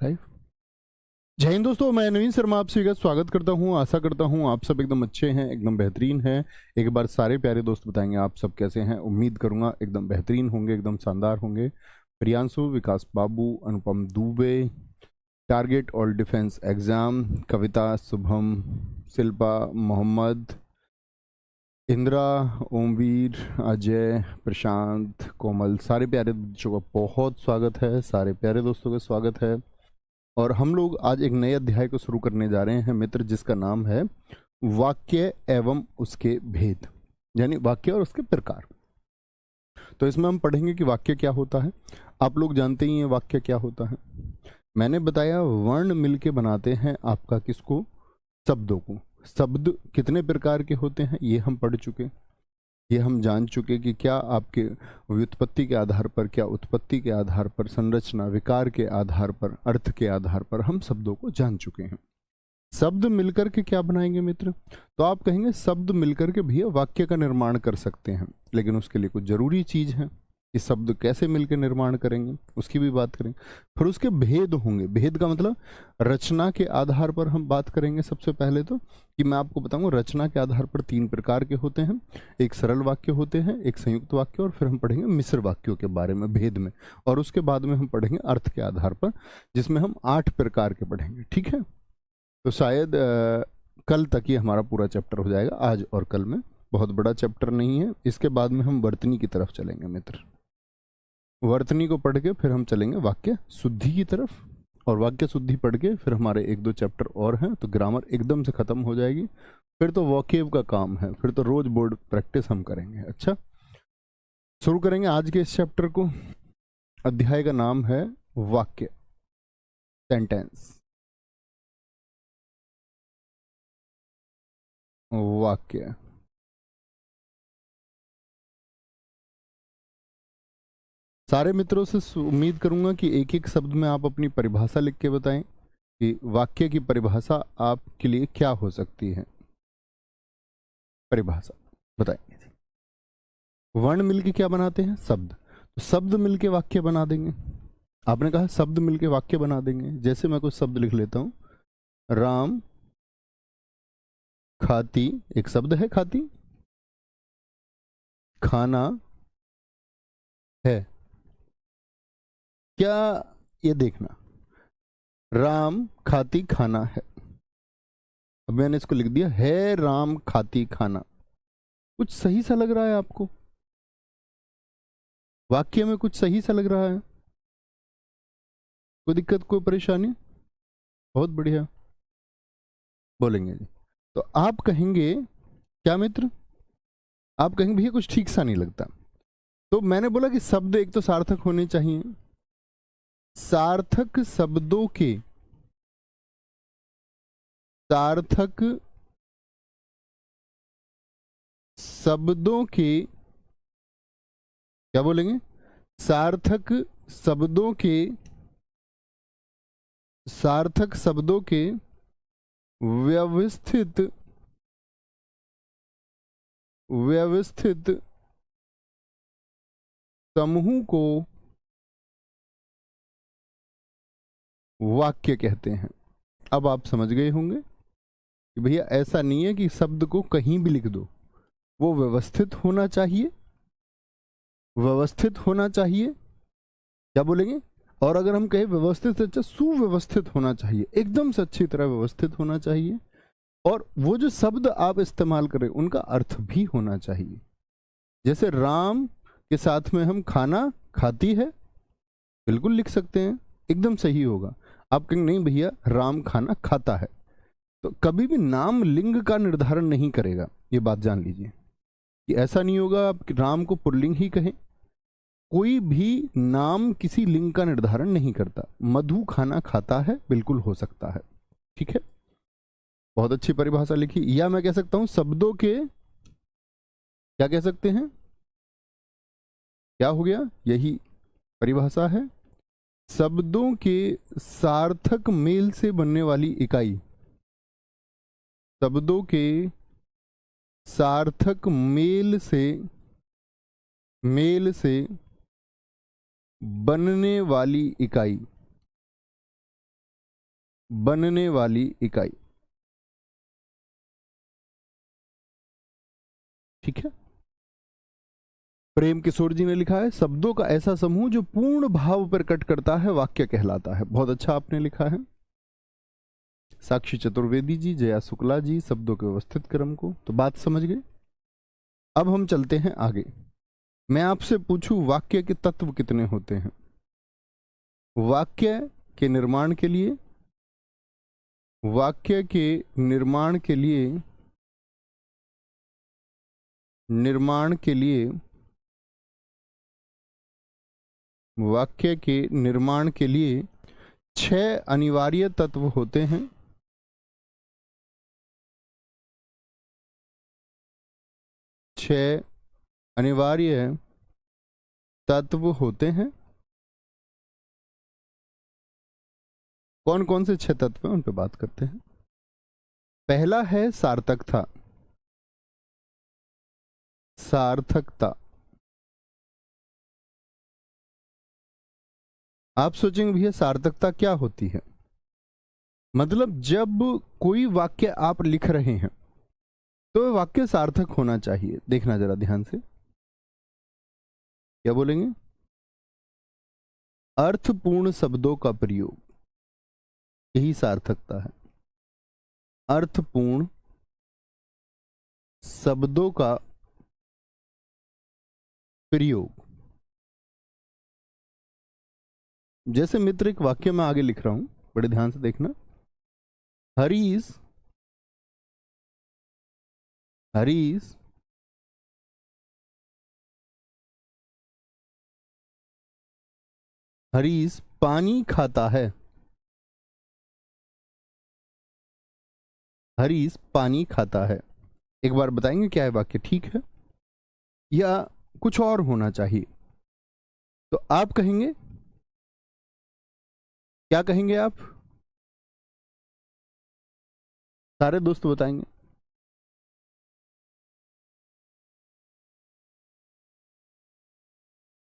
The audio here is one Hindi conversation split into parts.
लाइव। जय हिंद दोस्तों, मैं नवीन शर्मा आप सभी का स्वागत करता हूं। आशा करता हूं आप सब एकदम अच्छे हैं, एकदम बेहतरीन हैं। एक बार सारे प्यारे दोस्त बताएंगे आप सब कैसे हैं। उम्मीद करूंगा एकदम बेहतरीन होंगे, एकदम शानदार होंगे। प्रियांशु, विकास बाबू, अनुपम दुबे, टारगेट और डिफेंस एग्जाम, कविता, शुभम, शिल्पा, मोहम्मद, इंदिरा, ओमवीर, अजय, प्रशांत, कोमल, सारे प्यारे बच्चों का बहुत स्वागत है। सारे प्यारे दोस्तों का स्वागत है। और हम लोग आज एक नए अध्याय को शुरू करने जा रहे हैं मित्र, जिसका नाम है वाक्य एवं उसके भेद, यानी वाक्य और उसके प्रकार। तो इसमें हम पढ़ेंगे कि वाक्य क्या होता है। आप लोग जानते ही हैं वाक्य क्या होता है। मैंने बताया वर्ण मिलके बनाते हैं आपका किसको, शब्दों को। शब्द कितने प्रकार के होते हैं ये हम पढ़ चुके, ये हम जान चुके कि क्या आपके व्युत्पत्ति के आधार पर, क्या उत्पत्ति के आधार पर, संरचना विकार के आधार पर, अर्थ के आधार पर हम शब्दों को जान चुके हैं। शब्द मिलकर के क्या बनाएंगे मित्र, तो आप कहेंगे शब्द मिलकर के भैया वाक्य का निर्माण कर सकते हैं, लेकिन उसके लिए कुछ जरूरी चीज है कि शब्द कैसे मिलकर निर्माण करेंगे, उसकी भी बात करेंगे। फिर उसके भेद होंगे। भेद का मतलब रचना के आधार पर हम बात करेंगे। सबसे पहले तो कि मैं आपको बताऊंगा रचना के आधार पर तीन प्रकार के होते हैं। एक सरल वाक्य होते हैं, एक संयुक्त वाक्य, और फिर हम पढ़ेंगे मिश्र वाक्यों के बारे में भेद में। और उसके बाद में हम पढ़ेंगे अर्थ के आधार पर, जिसमें हम 8 प्रकार के पढ़ेंगे। ठीक है, तो शायद कल तक ही हमारा पूरा चैप्टर हो जाएगा, आज और कल में। बहुत बड़ा चैप्टर नहीं है। इसके बाद में हम वर्तनी की तरफ चलेंगे मित्र। वर्तनी को पढ़ के फिर हम चलेंगे वाक्य शुद्धि की तरफ, और वाक्य शुद्धि पढ़ के फिर हमारे 1-2 चैप्टर और हैं, तो ग्रामर एकदम से खत्म हो जाएगी। फिर तो वॉकेब का काम है, फिर तो रोज बोर्ड प्रैक्टिस हम करेंगे। अच्छा, शुरू करेंगे आज के इस चैप्टर को। अध्याय का नाम है वाक्य, सेंटेंस, वाक्य। सारे मित्रों से उम्मीद करूंगा कि एक एक शब्द में आप अपनी परिभाषा लिख के बताएं कि वाक्य की परिभाषा आपके लिए क्या हो सकती है। परिभाषा बताएंगे। वर्ण मिलके क्या बनाते हैं, शब्द। तो शब्द मिलके वाक्य बना देंगे। आपने कहा शब्द मिलके वाक्य बना देंगे। जैसे मैं कुछ शब्द लिख लेता हूं, राम खाती, एक शब्द है खाती, खाना है। क्या, ये देखना, राम खाती खाना है। अब मैंने इसको लिख दिया है राम खाती खाना। कुछ सही सा लग रहा है आपको, वाक्य में कुछ सही सा लग रहा है, कोई दिक्कत, कोई परेशानी? बहुत बढ़िया, बोलेंगे जी। तो आप कहेंगे क्या मित्र, आप कहेंगे भैया कुछ ठीक सा नहीं लगता। तो मैंने बोला कि शब्द एक तो सार्थक होने चाहिए। सार्थक शब्दों के, सार्थक शब्दों के, क्या बोलेंगे, सार्थक शब्दों के, सार्थक शब्दों के व्यवस्थित, व्यवस्थित समूह को वाक्य कहते हैं। अब आप समझ गए होंगे कि भैया ऐसा नहीं है कि शब्द को कहीं भी लिख दो, वो व्यवस्थित होना चाहिए, व्यवस्थित होना चाहिए। क्या बोलेंगे, और अगर हम कहें व्यवस्थित से अच्छा सुव्यवस्थित होना चाहिए, एकदम से अच्छी तरह व्यवस्थित होना चाहिए। और वो जो शब्द आप इस्तेमाल करें उनका अर्थ भी होना चाहिए। जैसे राम के साथ में हम खाना खाती है, बिल्कुल लिख सकते हैं, एकदम सही होगा। आप कहेंगे नहीं भैया राम खाना खाता है, तो कभी भी नाम लिंग का निर्धारण नहीं करेगा। ये बात जान लीजिए कि ऐसा नहीं होगा आप राम को पुल्लिंग ही कहें। कोई भी नाम किसी लिंग का निर्धारण नहीं करता। मधु खाना खाता है, बिल्कुल हो सकता है। ठीक है, बहुत अच्छी परिभाषा लिखी। या मैं कह सकता हूं शब्दों के, क्या कह सकते हैं, क्या हो गया, यही परिभाषा है। शब्दों के सार्थक मेल से बनने वाली इकाई, शब्दों के सार्थक मेल से बनने वाली इकाई, बनने वाली इकाई। ठीक है। प्रेम किशोर जी ने लिखा है, शब्दों का ऐसा समूह जो पूर्ण भाव प्रकट करता है वाक्य कहलाता है। बहुत अच्छा आपने लिखा है। साक्षी चतुर्वेदी जी, जया शुक्ला जी, शब्दों के व्यवस्थित क्रम को तो बात समझ गए। अब हम चलते हैं आगे। मैं आपसे पूछूं वाक्य के तत्व कितने होते हैं? वाक्य के निर्माण के लिए, वाक्य के निर्माण के लिए, निर्माण के लिए, वाक्य के निर्माण के लिए 6 अनिवार्य तत्व होते हैं। 6 अनिवार्य तत्व होते हैं। कौन कौन से 6 तत्व हैं उन पे बात करते हैं। पहला है सार्थकता। सार्थकता। आप सोचेंगे भैया सार्थकता क्या होती है? मतलब जब कोई वाक्य आप लिख रहे हैं तो वह वाक्य सार्थक होना चाहिए। देखना जरा ध्यान से, क्या बोलेंगे? अर्थपूर्ण शब्दों का प्रयोग, यही सार्थकता है। अर्थपूर्ण शब्दों का प्रयोग। जैसे मित्र, एक वाक्य में आगे लिख रहा हूं, बड़े ध्यान से देखना। हरीश, हरीश हरीश पानी खाता है। हरीश पानी खाता है। एक बार बताएंगे क्या है वाक्य, ठीक है या कुछ और होना चाहिए? तो आप कहेंगे, क्या कहेंगे आप? सारे दोस्त बताएंगे।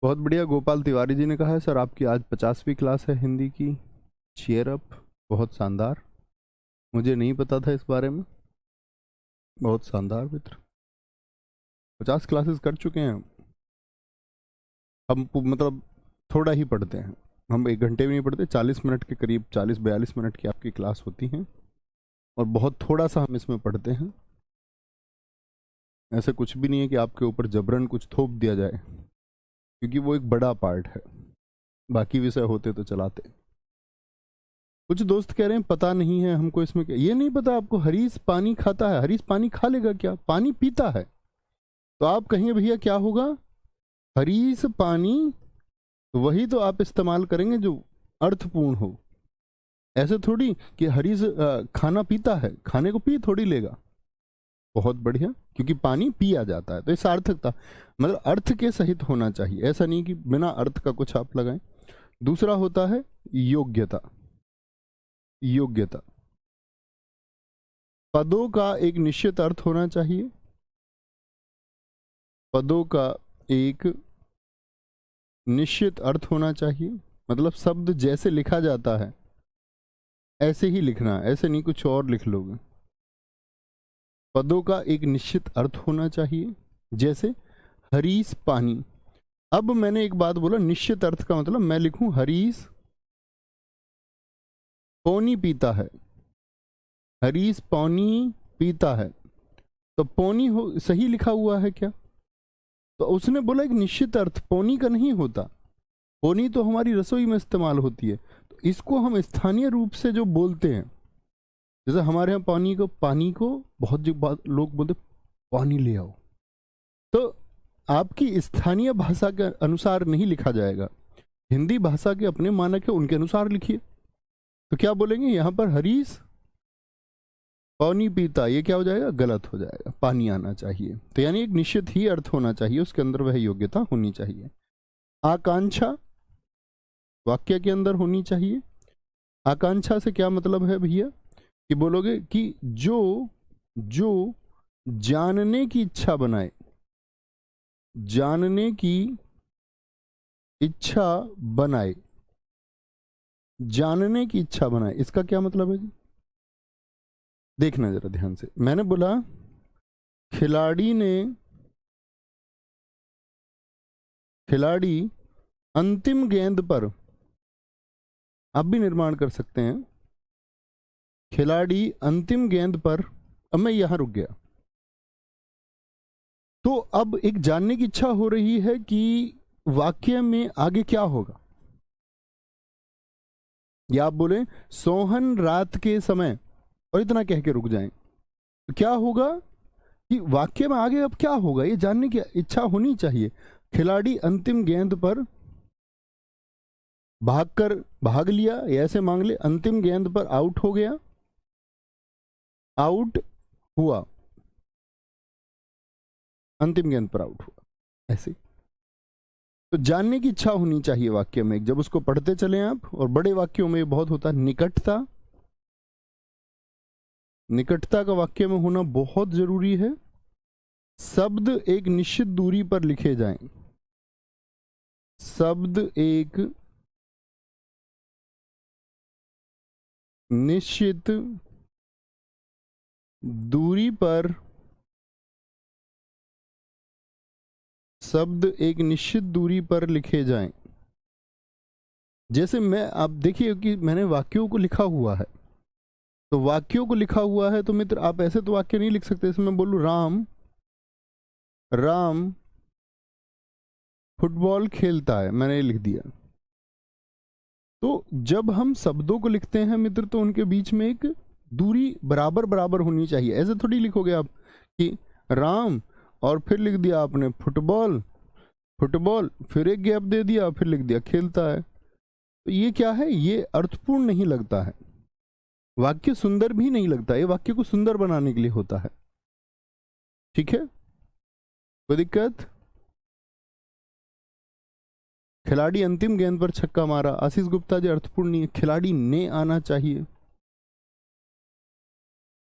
बहुत बढ़िया। गोपाल तिवारी जी ने कहा है, सर आपकी आज 50वीं क्लास है हिंदी की, चीयर अप। बहुत शानदार, मुझे नहीं पता था इस बारे में। बहुत शानदार मित्र, 50 क्लासेस कर चुके हैं हम। मतलब थोड़ा ही पढ़ते हैं हम, 1 घंटे भी नहीं पढ़ते। 40 मिनट के करीब, 40-42 मिनट की आपकी क्लास होती है और बहुत थोड़ा सा हम इसमें पढ़ते हैं। ऐसा कुछ भी नहीं है कि आपके ऊपर जबरन कुछ थोप दिया जाए, क्योंकि वो एक बड़ा पार्ट है। बाकी विषय होते तो चलाते। कुछ दोस्त कह रहे हैं पता नहीं है हमको इसमें क्या। ये नहीं पता आपको हरीश पानी खाता है? हरीश पानी खा लेगा क्या? पानी पीता है। तो आप कहेंगे भैया क्या होगा? हरीश पानी, तो वही तो आप इस्तेमाल करेंगे जो अर्थपूर्ण हो। ऐसे थोड़ी कि हरीश खाना पीता है, खाने को पी थोड़ी लेगा। बहुत बढ़िया, क्योंकि पानी पिया जाता है। तो ये सार्थकता, मतलब अर्थ के सहित होना चाहिए। ऐसा नहीं कि बिना अर्थ का कुछ आप लगाएं। दूसरा होता है योग्यता। योग्यता, पदों का एक निश्चित अर्थ होना चाहिए। पदों का एक निश्चित अर्थ होना चाहिए। मतलब शब्द जैसे लिखा जाता है ऐसे ही लिखना, ऐसे नहीं कुछ और लिख लोगे। पदों का एक निश्चित अर्थ होना चाहिए। जैसे हरीश पानी। अब मैंने एक बात बोला, निश्चित अर्थ का मतलब मैं लिखूं हरीश पौनी पीता है। हरीश पौनी पीता है, तो पौनी हो सही लिखा हुआ है क्या? तो उसने बोला एक निश्चित अर्थ, पौनी का नहीं होता। पौनी तो हमारी रसोई में इस्तेमाल होती है। तो इसको हम स्थानीय रूप से जो बोलते हैं, जैसे हमारे यहाँ पानी को बहुत लोग बोलते पानी ले आओ, तो आपकी स्थानीय भाषा के अनुसार नहीं लिखा जाएगा। हिंदी भाषा के अपने मानक है, उनके अनुसार लिखिए। तो क्या बोलेंगे यहां पर? हरीश पानी पीता, ये क्या हो जाएगा? गलत हो जाएगा। पानी आना चाहिए। तो यानी एक निश्चित ही अर्थ होना चाहिए, उसके अंदर वह योग्यता होनी चाहिए। आकांक्षा वाक्य के अंदर होनी चाहिए। आकांक्षा से क्या मतलब है भैया? कि बोलोगे कि जो जो जानने की इच्छा बनाए, जानने की इच्छा बनाए, जानने की इच्छा बनाए, इसका क्या मतलब है जी? देखना जरा ध्यान से, मैंने बोला खिलाड़ी अंतिम गेंद पर, आप भी निर्माण कर सकते हैं, खिलाड़ी अंतिम गेंद पर, अब मैं यहां रुक गया। तो अब एक जानने की इच्छा हो रही है कि वाक्य में आगे क्या होगा, या आप बोले सोहन रात के समय, और इतना कह के रुक जाएं, तो क्या होगा कि वाक्य में आगे अब क्या होगा, ये जानने की इच्छा होनी चाहिए। खिलाड़ी अंतिम गेंद पर भाग लिया, या ऐसे मांग ले, अंतिम गेंद पर आउट हो गया, आउट हुआ, अंतिम गेंद पर आउट हुआ, ऐसे। तो जानने की इच्छा होनी चाहिए वाक्य में, जब उसको पढ़ते चले आप। और बड़े वाक्यों में ये बहुत होता है, निकटता, निकटता का वाक्य में होना बहुत जरूरी है। शब्द एक निश्चित दूरी पर लिखे जाएं, शब्द एक निश्चित दूरी पर, शब्द एक निश्चित दूरी पर लिखे जाएं। जैसे मैं, आप देखिए कि मैंने वाक्यों को लिखा हुआ है, तो वाक्यों को लिखा हुआ है तो मित्र आप ऐसे तो वाक्य नहीं लिख सकते। इसमें मैं बोलूं राम फुटबॉल खेलता है, मैंने ये लिख दिया। तो जब हम शब्दों को लिखते हैं मित्र, तो उनके बीच में एक दूरी बराबर बराबर होनी चाहिए। ऐसे थोड़ी लिखोगे आप कि राम और फिर लिख दिया आपने फुटबॉल, फिर एक गैप दे दिया, फिर लिख दिया खेलता है। तो ये क्या है, ये अर्थपूर्ण नहीं लगता है, वाक्य सुंदर भी नहीं लगता। ये वाक्य को सुंदर बनाने के लिए होता है, ठीक है, कोई दिक्कत? खिलाड़ी अंतिम गेंद पर छक्का मारा, आशीष गुप्ता जी अर्थपूर्ण नहीं है, खिलाड़ी ने आना चाहिए।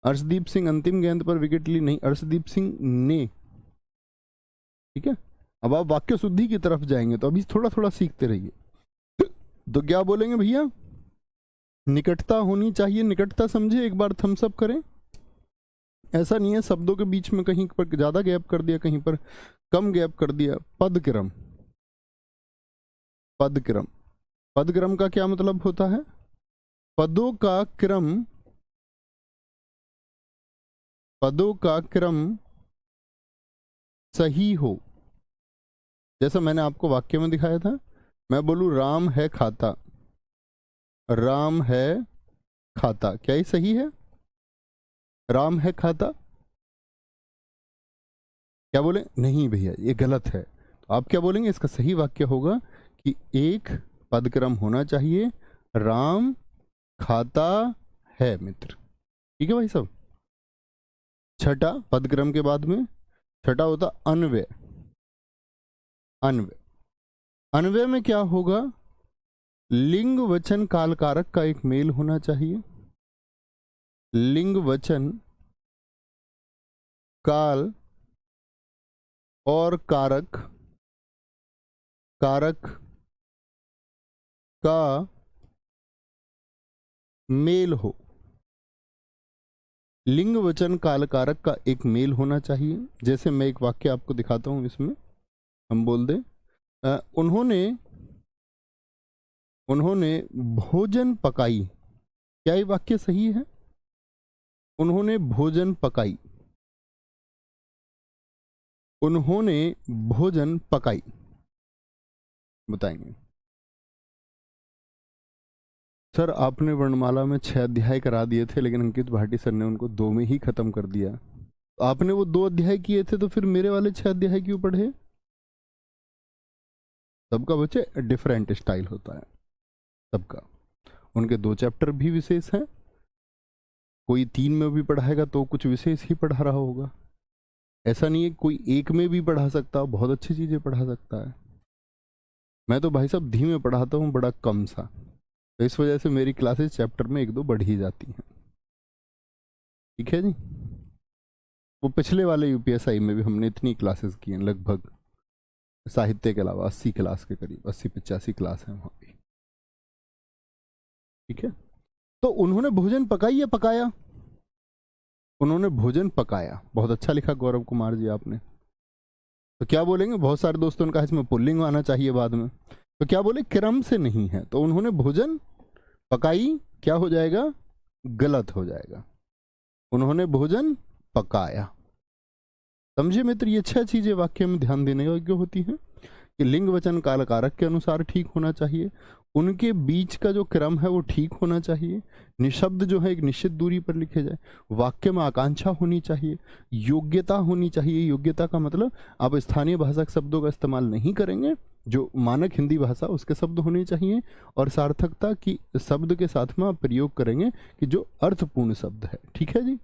अर्शदीप सिंह अंतिम गेंद पर विकेट ली, नहीं, अर्शदीप सिंह ने, ठीक है। अब आप वाक्य शुद्धि की तरफ जाएंगे, तो अभी थोड़ा थोड़ा सीखते रहिए। तो क्या बोलेंगे भैया, निकटता होनी चाहिए, निकटता समझे, एक बार थम्स अप करें। ऐसा नहीं है शब्दों के बीच में कहीं पर ज्यादा गैप कर दिया, कहीं पर कम गैप कर दिया। पदक्रम, पदक्रम, पदक्रम का क्या मतलब होता है, पदों का क्रम, पदों का क्रम सही हो। जैसा मैंने आपको वाक्य में दिखाया था, मैं बोलूं राम है खाता, राम है खाता, क्या ये सही है? राम है खाता, क्या बोले? नहीं भैया ये गलत है। तो आप क्या बोलेंगे, इसका सही वाक्य होगा कि एक पदक्रम होना चाहिए, राम खाता है मित्र, ठीक है भाई साहब। छठा, पदक्रम के बाद में छठा होता अन्वय। अन्वय, अन्वय में क्या होगा, लिंग वचन काल कारक का एक मेल होना चाहिए। लिंग वचन काल और कारक, कारक का मेल हो, लिंग वचन काल कारक का एक मेल होना चाहिए। जैसे मैं एक वाक्य आपको दिखाता हूं, इसमें हम बोल दे उन्होंने भोजन पकाई, क्या ये वाक्य सही है? उन्होंने भोजन पकाई, उन्होंने भोजन पकाई, बताएंगे सर आपने वर्णमाला में 6 अध्याय करा दिए थे, लेकिन अंकित भाटी सर ने उनको 2 में ही खत्म कर दिया। आपने वो 2 अध्याय किए थे, तो फिर मेरे वाले 6 अध्याय क्यों पढ़े? सबका बच्चे डिफरेंट स्टाइल होता है सबका, उनके 2 चैप्टर भी विशेष हैं, कोई 3 में भी पढ़ाएगा तो कुछ विशेष ही पढ़ा रहा होगा। ऐसा नहीं है कोई एक में भी पढ़ा सकता, बहुत अच्छी चीजें पढ़ा सकता है। मैं तो भाई साहब धीमे पढ़ाता हूँ, बड़ा कम सा, तो इस वजह से मेरी क्लासेस चैप्टर में 1-2 बढ़ ही जाती हैं, ठीक है जी। वो पिछले वाले यूपीएसआई में भी हमने इतनी क्लासेस की हैं, लगभग साहित्य के अलावा 80 क्लास के करीब, 80-85 क्लास है वहाँ पे। ठीक है, तो उन्होंने भोजन पकाई या पकाया? उन्होंने भोजन पकाया। बहुत अच्छा लिखा गौरव कुमार जी आपने। तो क्या बोलेंगे? बहुत सारे दोस्तों ने कहा इसमें पुल्लिंग आना चाहिए बाद में, तो क्या बोले? क्रम से नहीं है, तो उन्होंने भोजन पकाई क्या हो जाएगा? गलत हो जाएगा। उन्होंने भोजन पकाया। समझे मित्र, ये 6 चीजें वाक्य में ध्यान देने योग्य होती हैं कि लिंग वचन काल कारक के अनुसार ठीक होना चाहिए, उनके बीच का जो क्रम है वो ठीक होना चाहिए, निशब्द जो है एक निश्चित दूरी पर लिखे जाए, वाक्य में आकांक्षा होनी चाहिए, योग्यता होनी चाहिए। योग्यता का मतलब आप स्थानीय भाषा के शब्दों का इस्तेमाल नहीं करेंगे, जो मानक हिंदी भाषा उसके शब्द होने चाहिए, और सार्थकता की शब्द के साथ में आप प्रयोग करेंगे कि जो अर्थपूर्ण शब्द है। ठीक है जी,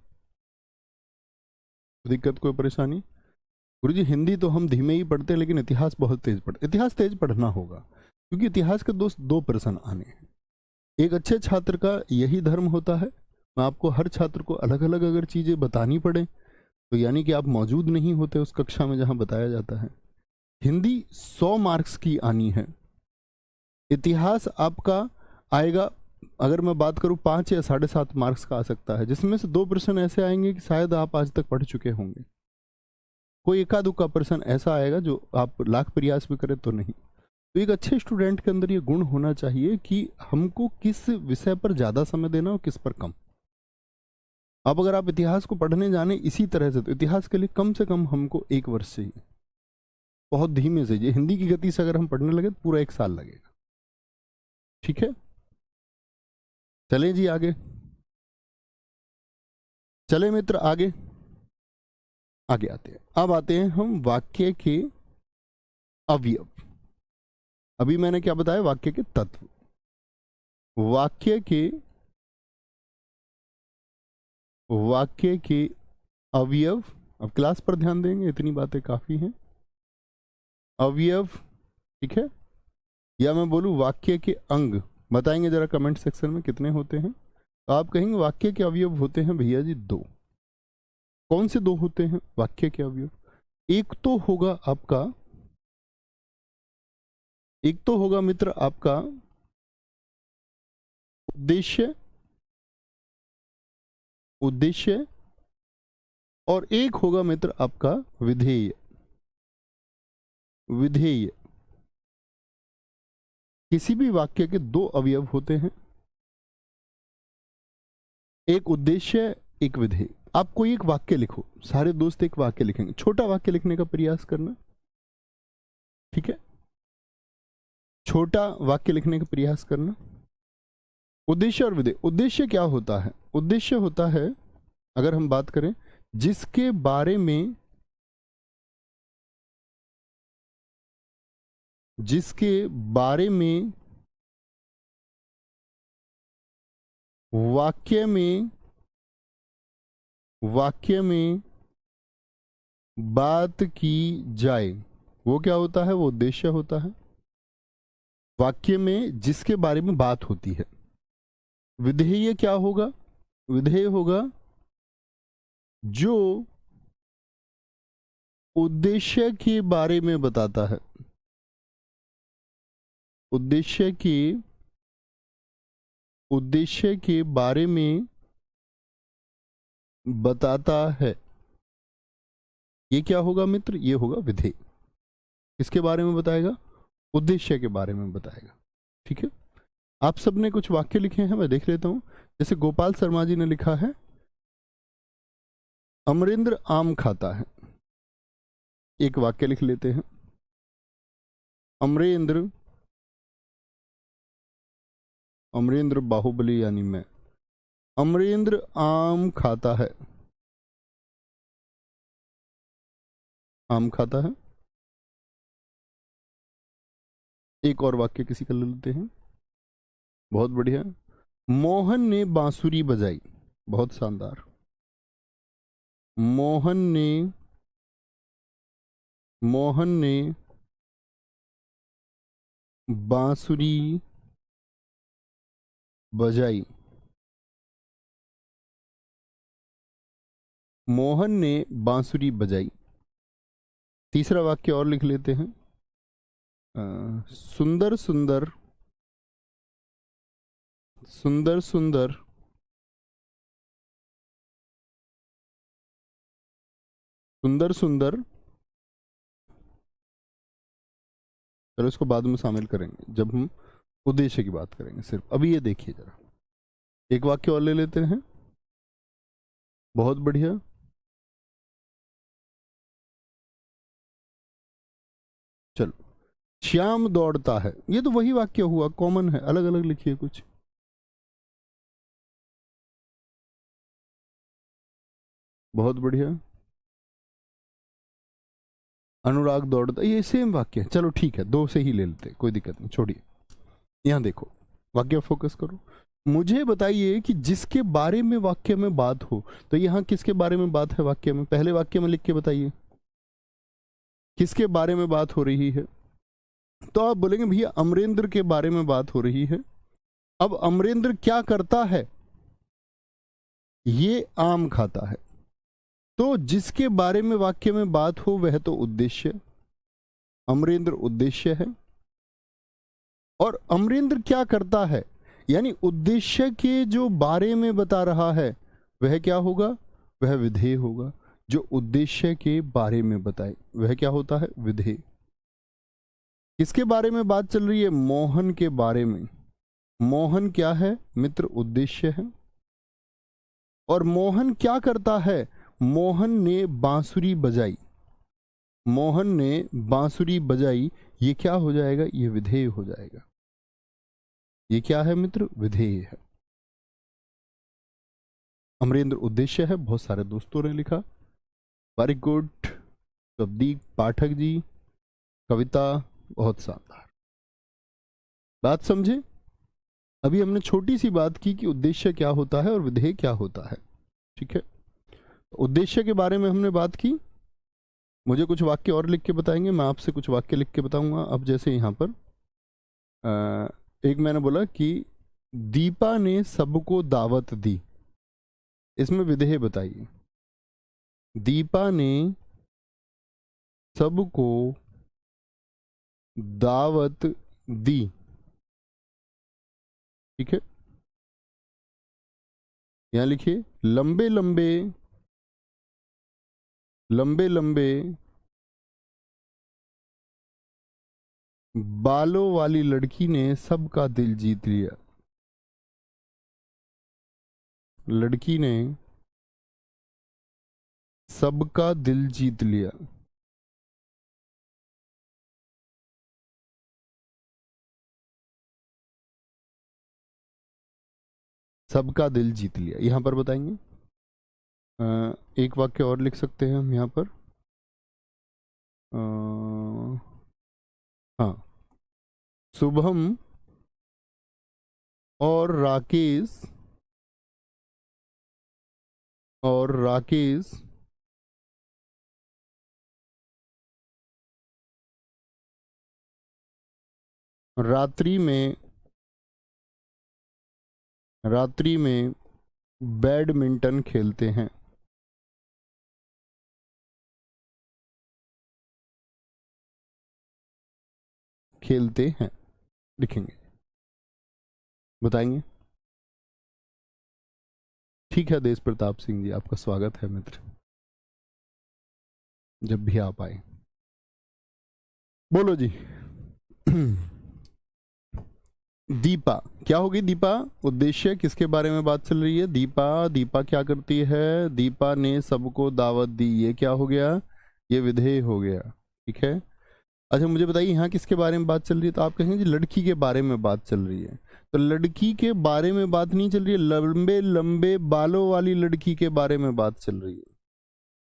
दिक्कत कोई परेशानी? गुरुजी हिंदी तो हम धीमे ही पढ़ते हैं, लेकिन इतिहास बहुत तेज पढ़ते। इतिहास तेज पढ़ना होगा, क्योंकि इतिहास के दोस्त 2 प्रश्न आने हैं। एक अच्छे छात्र का यही धर्म होता है, मैं आपको हर छात्र को अलग अलग अगर चीजें बतानी पड़े तो यानी कि आप मौजूद नहीं होते उस कक्षा में जहां बताया जाता है। हिंदी 100 मार्क्स की आनी है, इतिहास आपका आएगा, अगर मैं बात करूं 5 या 7.5 मार्क्स का आ सकता है, जिसमें से 2 प्रश्न ऐसे आएंगे कि शायद आप आज तक पढ़ चुके होंगे। कोई एका दुक्का प्रश्न ऐसा आएगा जो आप लाख प्रयास भी करें तो नहीं। तो एक अच्छे स्टूडेंट के अंदर ये गुण होना चाहिए कि हमको किस विषय पर ज़्यादा समय देना और किस पर कम। अब अगर आप इतिहास को पढ़ने जाने इसी तरह से, तो इतिहास के लिए कम से कम हमको 1 वर्ष चाहिए, बहुत धीमे से। ये हिंदी की गति से अगर हम पढ़ने लगे तो पूरा 1 साल लगेगा। ठीक है, चलें जी आगे, चले मित्र आगे आगे आते हैं। अब आते हैं हम वाक्य के अवयव। अभी मैंने क्या बताया? वाक्य के तत्व, वाक्य के अवयव। अब क्लास पर ध्यान देंगे, इतनी बातें काफी हैं। अवयव, ठीक है, या मैं बोलूं वाक्य के अंग। बताएंगे जरा कमेंट सेक्शन में कितने होते हैं। तो आप कहेंगे वाक्य के अवयव होते हैं भैया जी 2। कौन से 2 होते हैं वाक्य के अवयव? एक तो होगा मित्र आपका उद्देश्य, और एक होगा मित्र आपका विधेय। किसी भी वाक्य के 2 अवयव होते हैं, एक उद्देश्य, एक विधेय। आप कोई एक वाक्य लिखो, सारे दोस्त एक वाक्य लिखेंगे, छोटा वाक्य लिखने का प्रयास करना। ठीक है, छोटा वाक्य लिखने का प्रयास करना। उद्देश्य और विधेय। उद्देश्य क्या होता है? उद्देश्य होता है, अगर हम बात करें, जिसके बारे में वाक्य में बात की जाए, वो क्या होता है? वो उद्देश्य होता है। वाक्य में जिसके बारे में बात होती है। विधेय क्या होगा? विधेय होगा जो उद्देश्य के बारे में बताता है, उद्देश्य के बारे में बताता है। ये क्या होगा मित्र? ये होगा विधेय। किसके बारे में बताएगा? उद्देश्य के बारे में बताएगा। ठीक है, आप सबने कुछ वाक्य लिखे हैं, मैं देख लेता हूं। जैसे गोपाल शर्मा जी ने लिखा है, अमरेंद्र आम खाता है। एक वाक्य लिख लेते हैं, अमरेंद्र बाहुबली यानी मैं, अमरेंद्र आम खाता है। आम खाता है। एक और वाक्य किसी का ले लेते हैं, बहुत बढ़िया। मोहन ने बांसुरी बजाई। बहुत शानदार। मोहन ने बांसुरी बजाई। मोहन ने बांसुरी बजाई। तीसरा वाक्य और लिख लेते हैं, सुंदर सुंदर सुंदर सुंदर सुंदर सुंदर, चलो इसको बाद में शामिल करेंगे जब हम उद्देश्य की बात करेंगे। सिर्फ अभी ये देखिए जरा, एक वाक्य और ले लेते हैं। बहुत बढ़िया। चलो, श्याम दौड़ता है, ये तो वही वाक्य हुआ, कॉमन है, अलग अलग लिखिए कुछ। बहुत बढ़िया। अनुराग दौड़ता, ये सेम वाक्य है। चलो ठीक है, दो से ही ले लेते, कोई दिक्कत नहीं, छोड़िए। यहां देखो, वाक्य फोकस करो। मुझे बताइए कि जिसके बारे में वाक्य में बात हो, तो यहां किसके बारे में बात है वाक्य में? पहले वाक्य में लिख के बताइए किसके बारे में बात हो रही है। तो आप बोलेंगे भैया अमरेंद्र के बारे में बात हो रही है। अब अमरेंद्र क्या करता है? ये आम खाता है। तो जिसके बारे में वाक्य में बात हो वह तो उद्देश्य, अमरेंद्र उद्देश्य है। और अमरेंद्र क्या करता है, यानी उद्देश्य के जो बारे में बता रहा है वह क्या होगा? वह विधेय होगा। जो उद्देश्य के बारे में बताए वह क्या होता है? विधेय। किसके बारे में बात चल रही है? मोहन के बारे में। मोहन क्या है मित्र? उद्देश्य है। और मोहन क्या करता है? मोहन ने बांसुरी बजाई। मोहन ने बांसुरी बजाई, ये क्या हो जाएगा? ये विधेय हो जाएगा। ये क्या है मित्र? विधेय है। अमरेंद्र उद्देश्य है, बहुत सारे दोस्तों ने लिखा, वेरी गुड। शब्दीप पाठक जी, कविता, बहुत शानदार। बात समझे? अभी हमने छोटी सी बात की कि उद्देश्य क्या होता है और विधेय क्या होता है। ठीक है, उद्देश्य के बारे में हमने बात की। मुझे कुछ वाक्य और लिख के बताएंगे, मैं आपसे कुछ वाक्य लिख के बताऊंगा। अब जैसे यहाँ पर एक मैंने बोला कि दीपा ने सबको दावत दी, इसमें विधेय बताइए। दीपा ने सबको दावत दी, ठीक है। यहां लिखिए लंबे लंबे लंबे लंबे बालों वाली लड़की ने सबका दिल जीत लिया। लड़की ने सबका दिल जीत लिया। सबका दिल जीत लिया, यहां पर बताएंगे। एक वाक्य और लिख सकते हैं हम यहां पर। हाँ, शुभम और राकेश रात्रि में बैडमिंटन खेलते हैं। खेलते हैं लिखेंगे, बताएंगे। ठीक है, देश प्रताप सिंह जी, आपका स्वागत है मित्र, जब भी आप आए। बोलो जी। दीपा क्या होगी? दीपा उद्देश्य, किसके बारे में बात चल रही है? दीपा क्या करती है? दीपा ने सबको दावत दी, ये क्या हो गया? ये विधेय हो गया। ठीक है। अच्छा मुझे बताइए यहाँ किसके बारे में बात चल रही है? तो आप कहेंगे जी लड़की के बारे में बात चल रही है। तो लड़की के बारे में बात नहीं चल रही है, लंबे लंबे बालों वाली लड़की के बारे में बात चल रही है।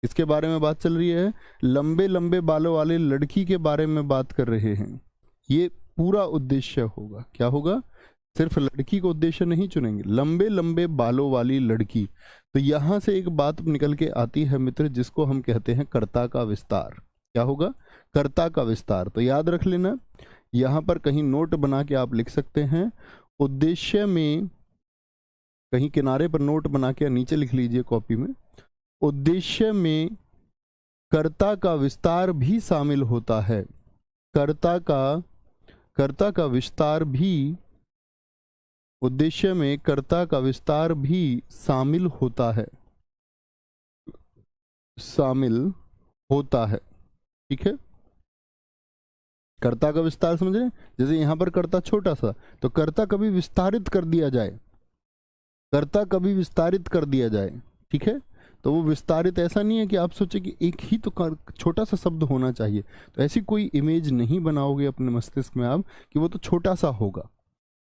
किसके बारे में बात चल रही है? लंबे लंबे बालों वाली लड़की के बारे में बात कर रहे हैं। ये पूरा उद्देश्य होगा। क्या होगा? सिर्फ लड़की को उद्देश्य नहीं चुनेंगे, लंबे लंबे बालों वाली लड़की। तो यहां से एक बात निकल के आती है मित्र, जिसको हम कहते हैं कर्ता का विस्तार। क्या होगा? कर्ता का विस्तार। तो याद रख लेना, यहां पर कहीं नोट बना के आप लिख सकते हैं, उद्देश्य में कहीं किनारे पर नोट बना के नीचे लिख लीजिए कॉपी में, उद्देश्य में कर्ता का विस्तार भी शामिल होता है। कर्ता का विस्तार भी उद्देश्य में कर्ता का विस्तार भी शामिल होता है, शामिल होता है। ठीक है, कर्ता का विस्तार समझ रहे हैं? जैसे यहां पर कर्ता छोटा सा, तो कर्ता कभी विस्तारित कर दिया जाए, कर्ता कभी विस्तारित कर दिया जाए। ठीक है, तो वो विस्तारित ऐसा नहीं है कि आप सोचे कि एक ही तो छोटा सा शब्द होना चाहिए, तो ऐसी कोई इमेज नहीं बनाओगे अपने मस्तिष्क में आप कि वो तो छोटा सा होगा।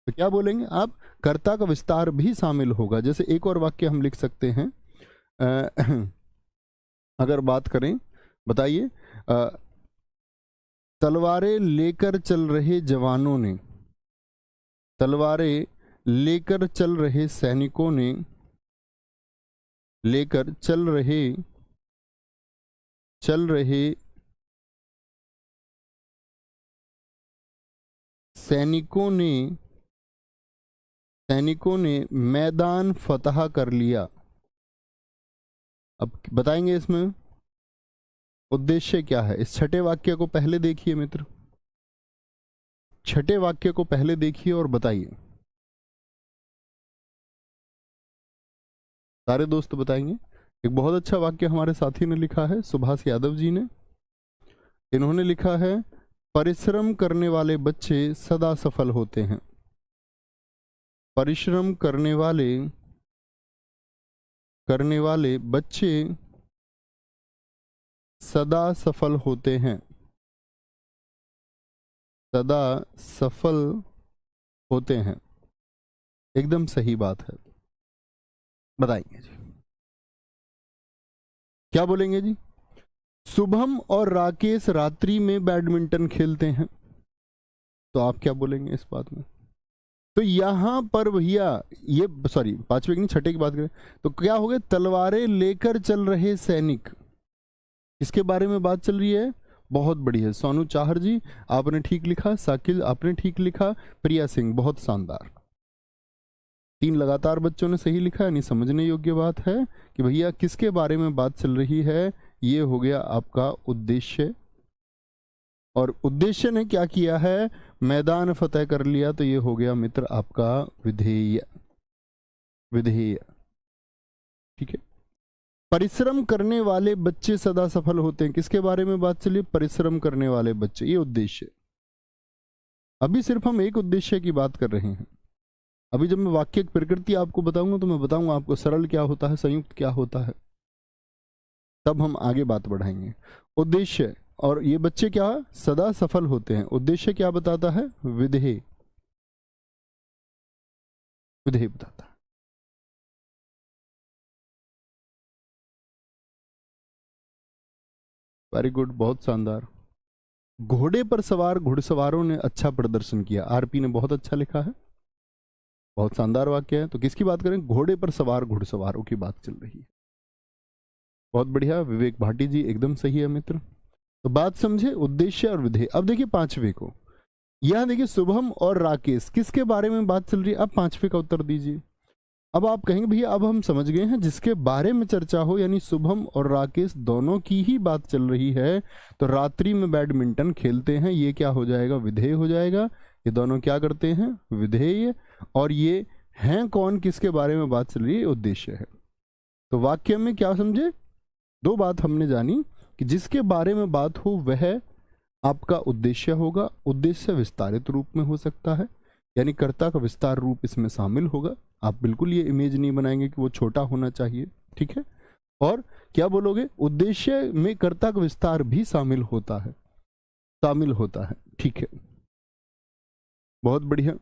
तो क्या बोलेंगे आप? कर्ता का विस्तार भी शामिल होगा। जैसे एक और वाक्य हम लिख सकते हैं, अगर बात करें, बताइए, तलवारें लेकर चल रहे जवानों ने, तलवारें लेकर चल रहे सैनिकों ने, लेकर चल रहे सैनिकों ने मैदान फतह कर लिया। अब बताएंगे इसमें उद्देश्य क्या है। इस छठे वाक्य को पहले देखिए मित्र, छठे वाक्य को पहले देखिए और बताइए। सारे दोस्त बताएंगे। एक बहुत अच्छा वाक्य हमारे साथी ने लिखा है, सुभाष यादव जी ने। इन्होंने लिखा है, परिश्रम करने वाले बच्चे सदा सफल होते हैं। परिश्रम करने वाले बच्चे सदा सफल होते हैं, सदा सफल होते हैं। एकदम सही बात है। बताएंगे जी, क्या बोलेंगे जी? शुभम और राकेश रात्रि में बैडमिंटन खेलते हैं, तो आप क्या बोलेंगे इस बात में? तो यहां पर भैया ये, सॉरी पांचवे की नहीं छठे की बात करें तो क्या हो गया? तलवारें लेकर चल रहे सैनिक, इसके बारे में बात चल रही है। बहुत बढ़िया सोनू चाहर जी, आपने ठीक लिखा। साकिल आपने ठीक लिखा। प्रिया सिंह बहुत शानदार, 3 लगातार बच्चों ने सही लिखा। यानी समझने योग्य बात है कि भैया किसके बारे में बात चल रही है। ये हो गया आपका उद्देश्य, और उद्देश्य ने क्या किया है? मैदान फतेह कर लिया। तो ये हो गया मित्र आपका विधेय, विधेय। ठीक है, परिश्रम करने वाले बच्चे सदा सफल होते हैं, किसके बारे में बात चली? परिश्रम करने वाले बच्चे, ये उद्देश्य। अभी सिर्फ हम एक उद्देश्य की बात कर रहे हैं। अभी जब मैं वाक्य की प्रकृति आपको बताऊंगा तो मैं बताऊंगा आपको सरल क्या होता है, संयुक्त क्या होता है, तब हम आगे बात बढ़ाएंगे। उद्देश्य, और ये बच्चे क्या सदा सफल होते हैं। उद्देश्य क्या बताता है? विधेय, विधेय बताता है। वेरी गुड, बहुत शानदार। घोड़े पर सवार घुड़सवारों ने अच्छा प्रदर्शन किया, आरपी ने बहुत अच्छा लिखा है। बहुत शानदार वाक्य है। तो किसकी बात करें? घोड़े पर सवार घुड़सवारों की बात चल रही है। बहुत बढ़िया विवेक भाटी जी, एकदम सही है मित्र। तो बात समझे, उद्देश्य और विधेय। अब देखिए पांचवे को, यहां देखिए शुभम और राकेश, किसके बारे में बात चल रही है? अब पांचवे का उत्तर दीजिए। अब आप कहेंगे भैया अब हम समझ गए हैं, जिसके बारे में चर्चा हो यानी शुभम और राकेश दोनों की ही बात चल रही है, तो रात्रि में बैडमिंटन खेलते हैं, ये क्या हो जाएगा? विधेय हो जाएगा। ये दोनों क्या करते हैं? विधेय। और ये हैं कौन, किसके बारे में बात चल रही है? उद्देश्य है। तो वाक्य में क्या समझे? 2 बात हमने जानी कि जिसके बारे में बात हो वह आपका उद्देश्य होगा। उद्देश्य विस्तारित रूप में हो सकता है, यानी कर्ता का विस्तार रूप इसमें शामिल होगा। आप बिल्कुल ये इमेज नहीं बनाएंगे कि वो छोटा होना चाहिए। ठीक है, और क्या बोलोगे? उद्देश्य में कर्ता का विस्तार भी शामिल होता है, शामिल होता है। ठीक है, बहुत बढ़िया।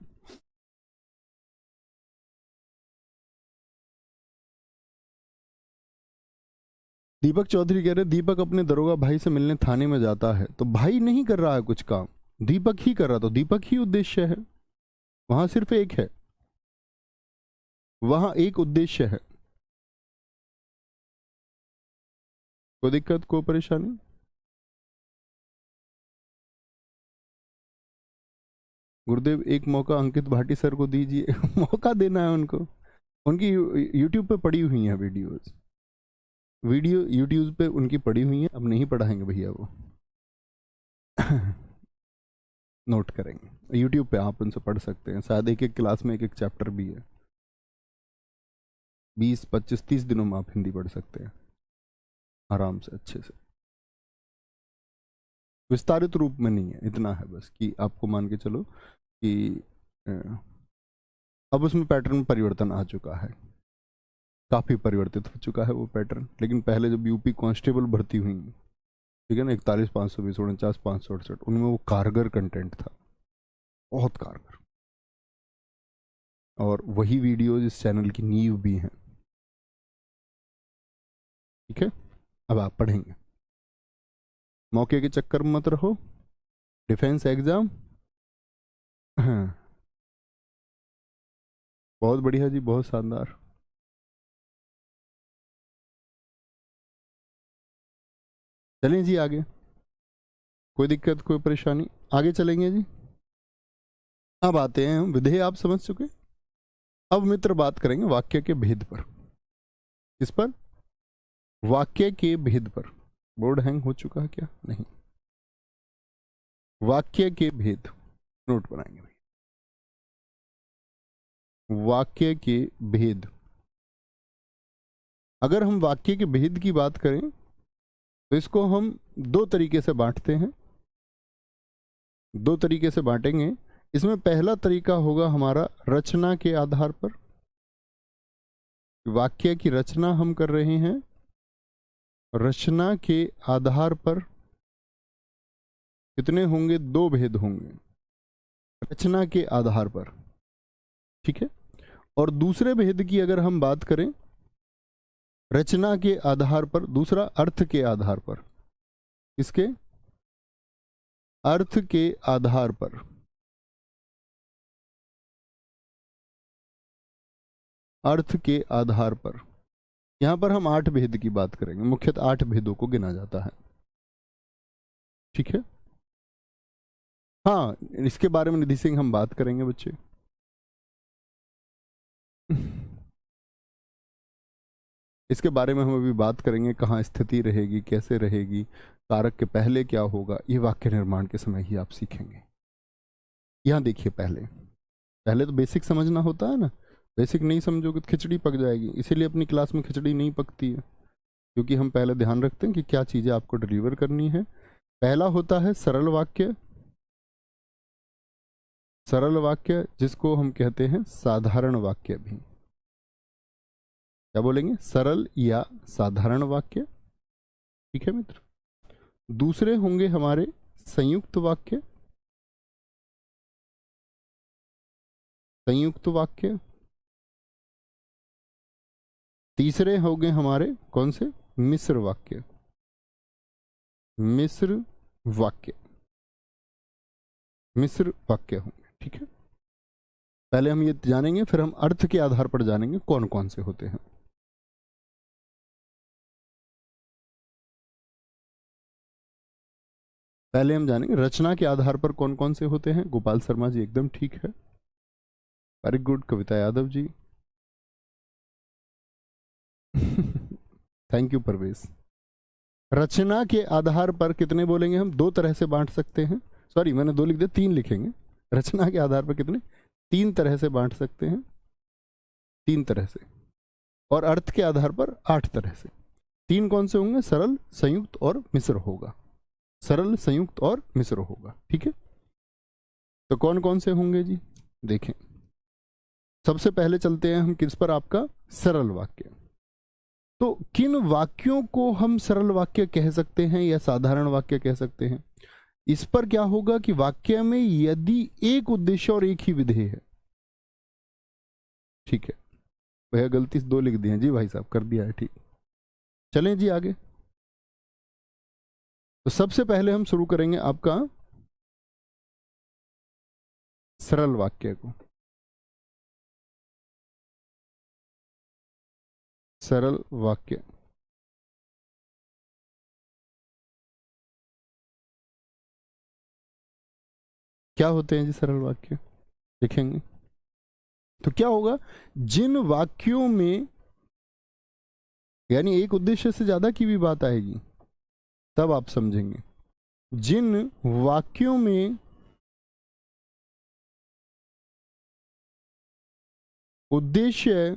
दीपक चौधरी कह रहे दीपक अपने दरोगा भाई से मिलने थाने में जाता है, तो भाई नहीं कर रहा है कुछ काम, दीपक ही कर रहा, तो दीपक ही उद्देश्य है। वहां सिर्फ एक है, वहां एक उद्देश्य है। कोई दिक्कत, कोई परेशानी? गुरुदेव एक मौका अंकित भाटी सर को दीजिए। मौका देना है उनको, उनकी यूट्यूब पे पड़ी हुई है वीडियोस, वीडियो यूट्यूब पे उनकी पड़ी हुई है। अब नहीं पढ़ाएंगे भैया वो। नोट करेंगे। यूट्यूब पे आप उनसे पढ़ सकते हैं, शायद एक एक क्लास में एक एक चैप्टर भी है। 20, 25, 30 दिनों में आप हिंदी पढ़ सकते हैं आराम से, अच्छे से। विस्तारित रूप में नहीं है, इतना है बस कि आपको मान के चलो कि अब उसमें पैटर्न में परिवर्तन आ चुका है, काफ़ी परिवर्तित हो चुका है वो पैटर्न। लेकिन पहले जब यूपी कांस्टेबल भर्ती हुई, ठीक है ना, 41,520, 49,568, उनमें वो कारगर कंटेंट था, बहुत कारगर। और वही वीडियोज इस चैनल की नींव भी हैं, ठीक है। अब आप पढ़ेंगे, मौके के चक्कर में मत रहो। डिफेंस एग्जाम, हाँ, बहुत बढ़िया जी, बहुत शानदार। चलें जी आगे, कोई दिक्कत कोई परेशानी, आगे चलेंगे जी। अब आते हैं हम, विधेय आप समझ चुके। अब मित्र बात करेंगे वाक्य के भेद पर। किस पर? वाक्य के भेद पर। बोर्ड हैंग हो चुका है क्या? नहीं। वाक्य के भेद नोट बनाएंगे भाई। वाक्य के भेद, अगर हम वाक्य के भेद की बात करें तो इसको हम दो तरीके से बांटते हैं, दो तरीके से बांटेंगे। इसमें पहला तरीका होगा हमारा रचना के आधार पर। वाक्य की रचना हम कर रहे हैं, रचना के आधार पर कितने होंगे? दो भेद होंगे रचना के आधार पर, ठीक है। और दूसरे भेद की अगर हम बात करें, रचना के आधार पर, दूसरा अर्थ के आधार पर। किसके? अर्थ के आधार पर। अर्थ के आधार पर यहां पर हम 8 भेद की बात करेंगे, मुख्यतः 8 भेदों को गिना जाता है, ठीक है। हाँ, इसके बारे में निधि सिंह हम बात करेंगे बच्चे। इसके बारे में हम अभी बात करेंगे, कहाँ स्थिति रहेगी, कैसे रहेगी, कारक के पहले क्या होगा, ये वाक्य निर्माण के समय ही आप सीखेंगे। यहां देखिए, पहले पहले तो बेसिक समझना होता है ना। बेसिक नहीं समझोगे तो खिचड़ी पक जाएगी, इसीलिए अपनी क्लास में खिचड़ी नहीं पकती है, क्योंकि हम पहले ध्यान रखते हैं कि क्या चीज़ें आपको डिलीवर करनी है। पहला होता है सरल वाक्य। सरल वाक्य जिसको हम कहते हैं साधारण वाक्य भी। क्या बोलेंगे? सरल या साधारण वाक्य, ठीक है मित्र। दूसरे होंगे हमारे संयुक्त वाक्य। संयुक्त वाक्य। तीसरे होंगे हमारे कौन से? मिश्र वाक्य। मिश्र वाक्य। मिश्र वाक्य होंगे, ठीक है। पहले हम ये जानेंगे, फिर हम अर्थ के आधार पर जानेंगे कौन कौन से होते हैं। पहले हम जानेंगे रचना के आधार पर कौन कौन से होते हैं। गोपाल शर्मा जी एकदम ठीक है, very good. Kavita Yadav ji thank you Parvesh. रचना के आधार पर कितने बोलेंगे हम? दो तरह से बांट सकते हैं। सॉरी, मैंने दो लिख दिया, तीन लिखेंगे। रचना के आधार पर कितने? तीन तरह से बांट सकते हैं, तीन तरह से। और अर्थ के आधार पर 8 तरह से। तीन कौन से होंगे? सरल, संयुक्त और मिश्र होगा। सरल, संयुक्त और मिश्र होगा, ठीक है। तो कौन कौन से होंगे जी? देखें, सबसे पहले चलते हैं हम किस पर? आपका सरल वाक्य। तो किन वाक्यों को हम सरल वाक्य कह सकते हैं या साधारण वाक्य कह सकते हैं? इस पर क्या होगा कि वाक्य में यदि एक उद्देश्य और एक ही विधेय है, ठीक है। भैया गलती से 2 लिख दिए जी, भाई साहब कर दिया है, ठीक। चलें जी आगे। तो सबसे पहले हम शुरू करेंगे आपका सरल वाक्य को। सरल वाक्य क्या होते हैं जी? सरल वाक्य लिखेंगे तो क्या होगा? जिन वाक्यों में यानी एक उद्देश्य से ज्यादा की भी बात आएगी, तब आप समझेंगे। जिन वाक्यों में उद्देश्य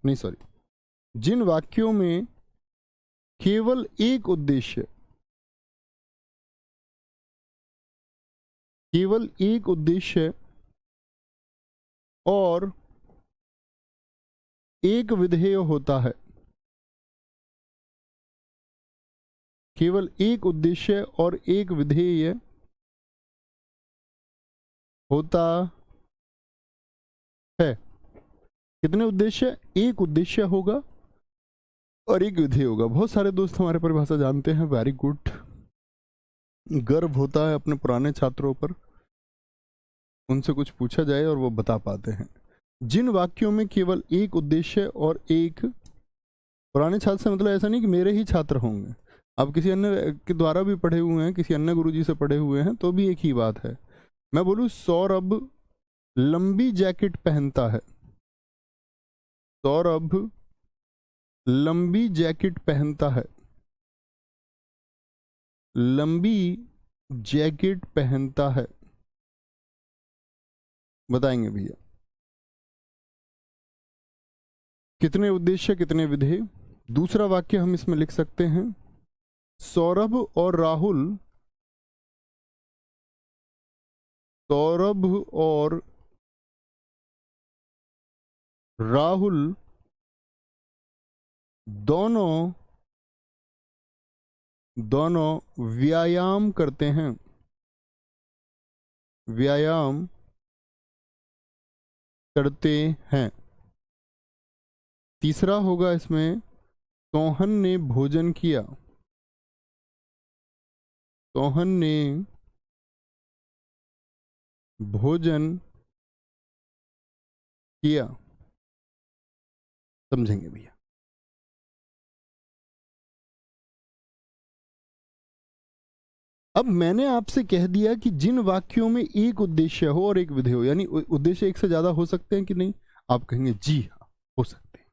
नहीं, सॉरी, जिन वाक्यों में केवल एक उद्देश्य, केवल एक उद्देश्य और एक विधेय होता है, केवल एक उद्देश्य और एक विधेय होता है। कितने उद्देश्य? एक उद्देश्य होगा और एक विधेय होगा। बहुत सारे दोस्त हमारे परिभाषा जानते हैं, वेरी गुड। गर्व होता है अपने पुराने छात्रों पर, उनसे कुछ पूछा जाए और वो बता पाते हैं। जिन वाक्यों में केवल एक उद्देश्य और एक, पुराने छात्र से मतलब ऐसा नहीं कि मेरे ही छात्र होंगे, आप किसी अन्य के द्वारा भी पढ़े हुए हैं, किसी अन्य गुरुजी से पढ़े हुए हैं, तो भी एक ही बात है। मैं बोलूं सौरभ लंबी जैकेट पहनता है, सौरभ लंबी जैकेट पहनता है, लंबी जैकेट पहनता है, बताएंगे भैया कितने उद्देश्य कितने विधेय। दूसरा वाक्य हम इसमें लिख सकते हैं, सौरभ और राहुल, सौरभ और राहुल दोनों व्यायाम करते हैं, व्यायाम करते हैं। तीसरा होगा इसमें, सोहन ने भोजन किया, सोहन ने भोजन किया। समझेंगे भैया। अब मैंने आपसे कह दिया कि जिन वाक्यों में एक उद्देश्य हो और एक विधेय हो, यानी उद्देश्य एक से ज्यादा हो सकते हैं कि नहीं? आप कहेंगे जी हाँ हो सकते हैं।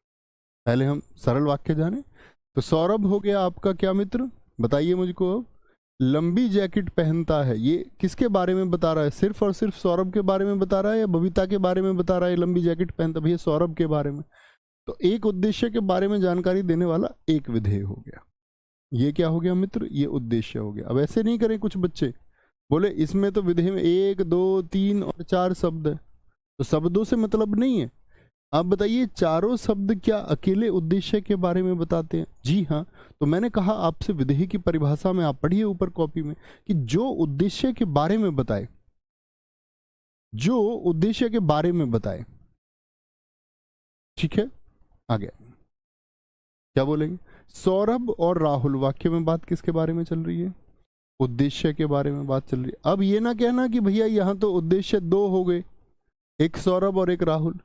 पहले हम सरल वाक्य जाने। तो सौरभ हो गया आपका क्या मित्र, बताइए मुझको। अब लंबी जैकेट पहनता है, ये किसके बारे में बता रहा है? सिर्फ और सिर्फ सौरभ के बारे में बता रहा है या बबीता के बारे में बता रहा है? लंबी जैकेट पहनता, भैया सौरभ के बारे में। तो एक उद्देश्य के बारे में जानकारी देने वाला एक विधेय हो गया। ये क्या हो गया मित्र? ये उद्देश्य हो गया। अब ऐसे नहीं करें, कुछ बच्चे बोले इसमें तो विधेय में 1 2 3 और 4 शब्द है, तो शब्दों से मतलब नहीं है। आप बताइए चारों शब्द क्या अकेले उद्देश्य के बारे में बताते हैं? जी हाँ। तो मैंने कहा आपसे विधेय की परिभाषा में आप पढ़िए ऊपर कॉपी में, कि जो उद्देश्य के बारे में बताए, जो उद्देश्य के बारे में बताए। ठीक है, आ गया। क्या बोलेंगे? सौरभ और राहुल, वाक्य में बात किसके बारे में चल रही है? उद्देश्य के बारे में बात चल रही है। अब ये ना कहना कि भैया यहां तो उद्देश्य 2 हो गए, एक सौरभ और एक राहुल।